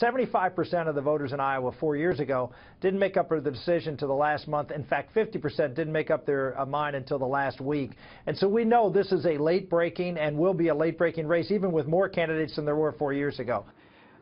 75% of the voters in Iowa 4 years ago didn't make up the decision till the last month. In fact, 50% didn't make up their mind until the last week. And so we know this is a late-breaking and will be a late-breaking race, even with more candidates than there were 4 years ago.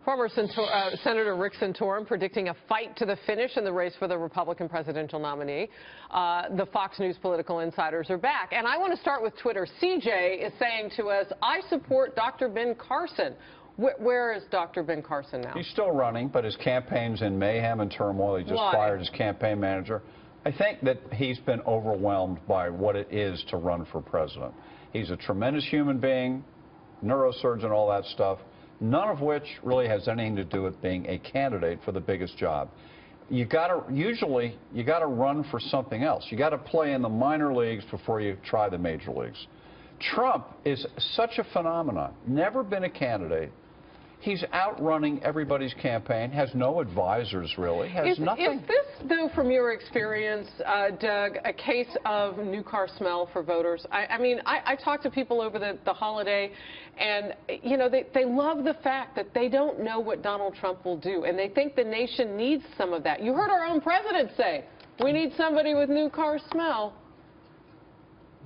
Former Senator Rick Santorum predicting a fight to the finish in the race for the Republican presidential nominee. The Fox News political insiders are back. And I want to start with Twitter. CJ is saying to us, I support Dr. Ben Carson. Where is Dr. Ben Carson now? He's still running, but his campaign's in mayhem and turmoil. He just fired his campaign manager. I think that he's been overwhelmed by what it is to run for president. He's a tremendous human being, neurosurgeon, all that stuff, none of which really has anything to do with being a candidate for the biggest job. Usually you gotta run for something else. You gotta play in the minor leagues before you try the major leagues. Trump is such a phenomenon, never been a candidate. He's outrunning everybody's campaign, has no advisors really, has nothing. Is this, though, from your experience, Doug, a case of new car smell for voters? I mean, I talked to people over the holiday, and, you know, they love the fact that they don't know what Donald Trump will do, and they think the nation needs some of that. You heard our own president say, we need somebody with new car smell.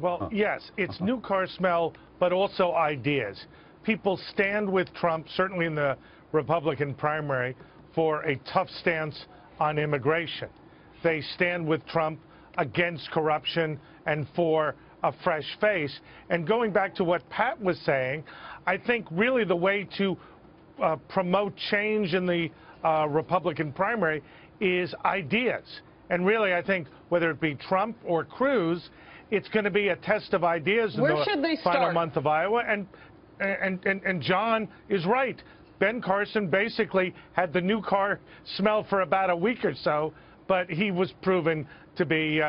Well, yes, it's new car smell, but also ideas. People stand with Trump, certainly in the Republican primary, for a tough stance on immigration. They stand with Trump against corruption and for a fresh face. And going back to what Pat was saying, I think really the way to promote change in the Republican primary is ideas. And really, I think whether it be Trump or Cruz, it's going to be a test of ideas in the final month of Iowa. And John is right. Ben Carson basically had the new car smell for about a week or so, but he was proven to be,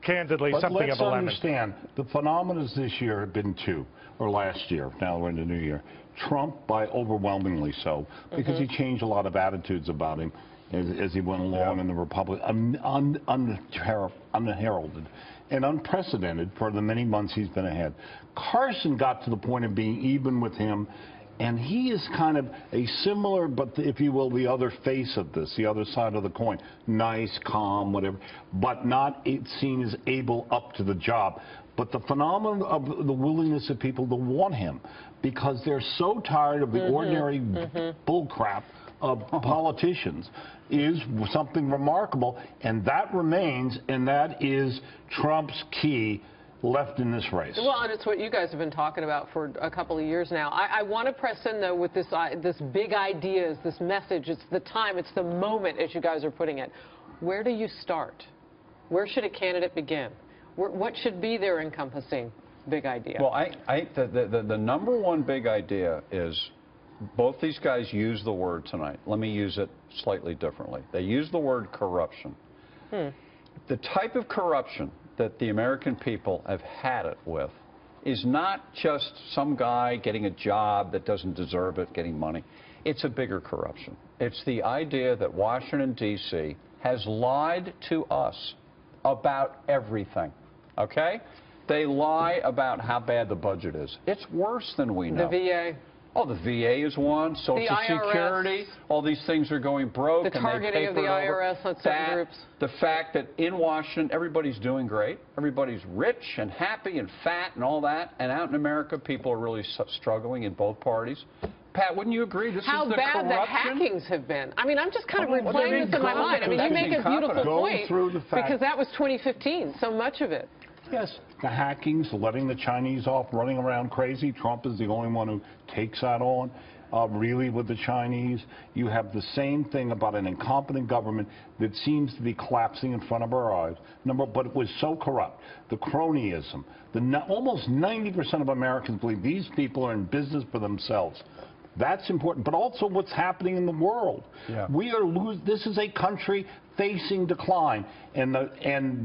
candidly, something of a lemon. Let's understand, the phenomena this year have been two, or last year, now we're in the new year. Trump, by overwhelmingly so, because he changed a lot of attitudes about him as he went along in the Republic, unheralded and unprecedented for the many months he's been ahead. Carson got to the point of being even with him, and he is kind of a similar, but if you will, the other face of this, the other side of the coin. Nice, calm, whatever, but not seen as able up to the job. But the phenomenon of the willingness of people to want him, because they're so tired of the ordinary bullcrap of politicians, is something remarkable, and that remains, and that is Trump's key left in this race. Well, and it's what you guys have been talking about for a couple of years now. I want to press in, though, with this big ideas, this message. It's the time, it's the moment, as you guys are putting it. Where do you start? Where should a candidate begin? What should be their encompassing big idea? Well, the number one big idea is both these guys use the word tonight. Let me use it slightly differently. They use the word corruption. The type of corruption that the American people have had it with is not just some guy getting a job that doesn't deserve it, getting money. It's a bigger corruption. It's the idea that Washington, D.C. has lied to us about everything, okay? They lie about how bad the budget is. It's worse than we know. The VA. Oh, the VA is one, Social Security, all these things are going broke. The targeting of the IRS on certain groups. The fact that in Washington, everybody's doing great. Everybody's rich and happy and fat and all that. And out in America, people are really struggling in both parties. Pat, wouldn't you agree? This is the corruption? How bad the hackings have been. I mean, I'm just kind of replaying this in my mind. I mean, you make a beautiful point because that was 2015, so much of it. Yes, the hackings, letting the Chinese off, running around crazy. Trump is the only one who takes that on, really, with the Chinese. You have the same thing about an incompetent government that seems to be collapsing in front of our eyes. But it was so corrupt. The cronyism. Almost 90% of Americans believe these people are in business for themselves. That's important, but also what's happening in the world. Yeah. This is a country facing decline, and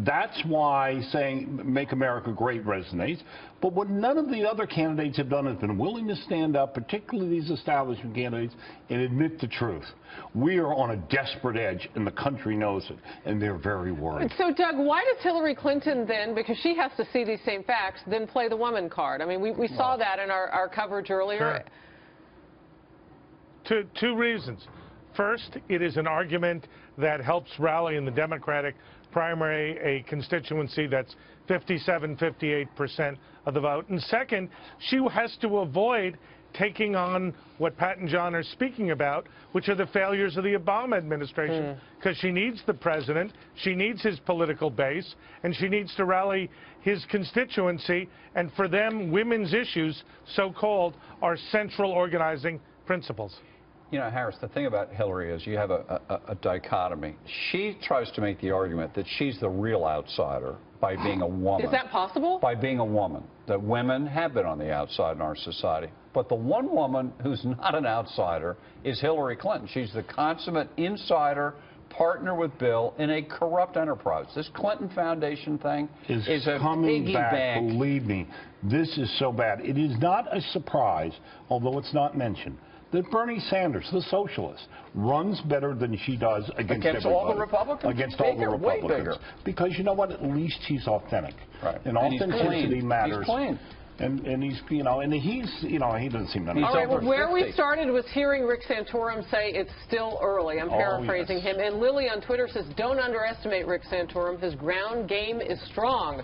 that's why saying "Make America Great" resonates. But what none of the other candidates have done has been willing to stand up, particularly these establishment candidates, and admit the truth. We are on a desperate edge, and the country knows it, and they're very worried. So, Doug, why does Hillary Clinton then, because she has to see these same facts, then play the woman card? I mean, we saw that in our coverage earlier. Sure. Two reasons. First, it is an argument that helps rally in the Democratic primary a constituency that's 57–58% of the vote. And second, she has to avoid taking on what Pat and John are speaking about, which are the failures of the Obama administration, because she needs the president, she needs his political base, and she needs to rally his constituency. And for them, women's issues, so-called, are central organizing principles. You know, Harris, the thing about Hillary is you have a dichotomy. She tries to make the argument that she's the real outsider by being a woman. Is that possible? By being a woman. That women have been on the outside in our society. But the one woman who's not an outsider is Hillary Clinton. She's the consummate insider, partner with Bill in a corrupt enterprise. This Clinton Foundation thing is a coming piggy back. bank. Believe me, this is so bad. It is not a surprise, although it's not mentioned, that Bernie Sanders, the socialist, runs better than she does against all the Republicans? Against all the Way Republicans. bigger. Because you know what? At least he's authentic. Right. And authenticity matters. He's clean. And he's, you know, he doesn't seem to know. All right, well, where 50. we started was hearing Rick Santorum say it's still early. I'm paraphrasing him. And Lily on Twitter says, don't underestimate Rick Santorum. His ground game is strong.